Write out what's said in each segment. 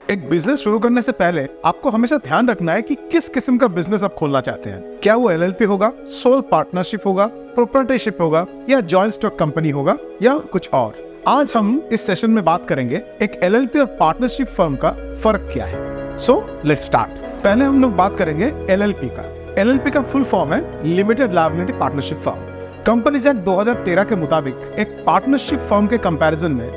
एक बिजनेस शुरू करने से पहले आपको हमेशा ध्यान रखना है कि किस किस्म का बिजनेस आप खोलना चाहते हैं। क्या वो एलएलपी होगा, सोल पार्टनरशिप होगा, प्रोप्राइटरशिप होगा या जॉइंट स्टॉक कंपनी होगा या कुछ और। आज हम इस सेशन में बात करेंगे एक एलएलपी और पार्टनरशिप फर्म का फर्क क्या है। So let's start. पहले हम लोग बात करेंगे एलएलपी का। एलएलपी का फुल फॉर्म है limited liability partnership firm. Companies act 2013 के मुताबिक एक पार्टनरशिप फर्म के कंपैरिजन में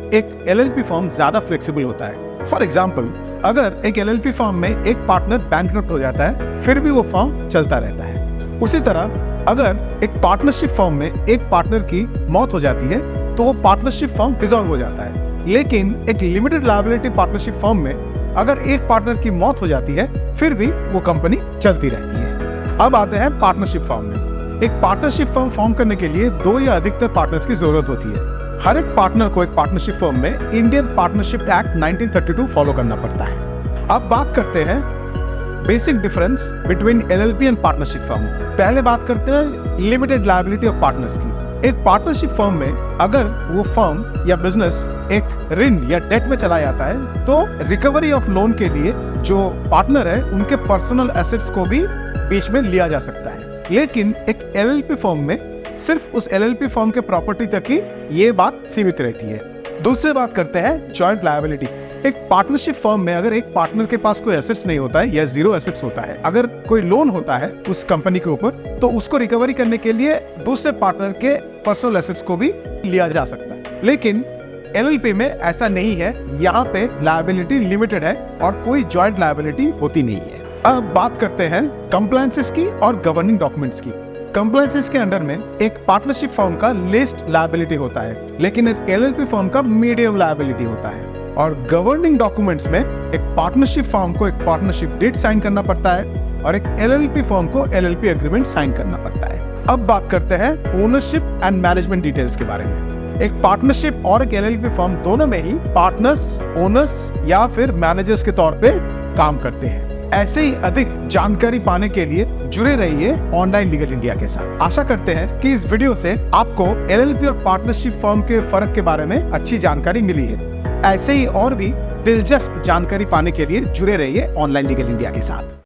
एक एलएलपी फर्म ज्यादा फ्लेक्सिबल होता है। फॉर एग्जाम्पल, अगर एक एलएलपी फर्म में एक पार्टनर बैंकरप्ट हो जाता है फिर भी वो फर्म चलता रहता है। उसी तरह अगर एक पार्टनरशिप फर्म में एक पार्टनर की मौत हो जाती है तो वो पार्टनरशिप फर्म डिसॉल्व हो जाता है। लेकिन एक लिमिटेड लायबिलिटी पार्टनरशिप फर्म में अगर एक पार्टनर की मौत हो जाती है फिर भी वो कंपनी चलती रहती है। अब आते हैं पार्टनरशिप फर्म में। एक पार्टनरशिप फर्म फॉर्म करने के लिए 2 या अधिकतर पार्टनर्स की जरूरत होती है। हर एक पार्टनर को एक पार्टनरशिप फर्म में इंडियन पार्टनरशिप एक्ट 1932 फॉलो करना पड़ता है। अब बात करते हैं basic difference between LLP and partnership firm. पहले बात करते हैं लिमिटेड लायबिलिटी ऑफ पार्टनर्स की। एक पार्टनरशिप फर्म में अगर वो फर्म या बिजनेस एक ऋण या डेट में चला जाता है तो रिकवरी ऑफ लोन के लिए जो पार्टनर है उनके पर्सनल एसेट्स को भी बीच में लिया जा सकता है। लेकिन एक एलएलपी फर्म में सिर्फ उस एलएलपी फर्म के प्रॉपर्टी तक ही ये बात सीमित रहती है। दूसरी बात करते हैं जॉइंट लायबिलिटी। एक पार्टनरशिप फर्म में अगर एक पार्टनर के पास कोई एसेट्स नहीं होता है या जीरो एसेट्स होता है, अगर कोई लोन होता है उस कंपनी के ऊपर तो उसको रिकवरी करने के लिए दूसरे पार्टनर के पर्सनल एसेट्स को भी लिया जा सकता है। लेकिन एलएलपी में ऐसा नहीं है, यहाँ पे लायबिलिटी लिमिटेड है और कोई जॉइंट लायबिलिटी होती नहीं है। अब बात करते हैं कंप्लायंसेस की और गवर्निंग डॉक्यूमेंट्स की। कंप्लायंसेस के अंडर में एक पार्टनरशिप फर्म का लिस्ट लायबिलिटी होता है लेकिन एक एलएलपी फर्म का मीडियम लायबिलिटी होता है। और गवर्निंग डॉक्यूमेंट्स में एक पार्टनरशिप फर्म को एक पार्टनरशिप डीड साइन करना पड़ता है और एक एलएलपी फर्म को एलएलपी एग्रीमेंट साइन करना पड़ता है। अब बात करते हैं ओनरशिप एंड मैनेजमेंट डिटेल्स के बारे में। एक पार्टनरशिप और एक एलएलपी फर्म दोनों में ही पार्टनर्स, ओनर्स या फिर मैनेजर्स के तौर पे काम करते हैं। ऐसे ही अधिक जानकारी पाने के लिए जुड़े रहिए ऑनलाइन लीगल इंडिया के साथ। आशा करते हैं कि इस वीडियो से आपको एलएलपी और पार्टनरशिप फर्म के फर्क के बारे में अच्छी जानकारी मिली है। ऐसे ही और भी दिलचस्प जानकारी पाने के लिए जुड़े रहिए ऑनलाइन लीगल इंडिया के साथ।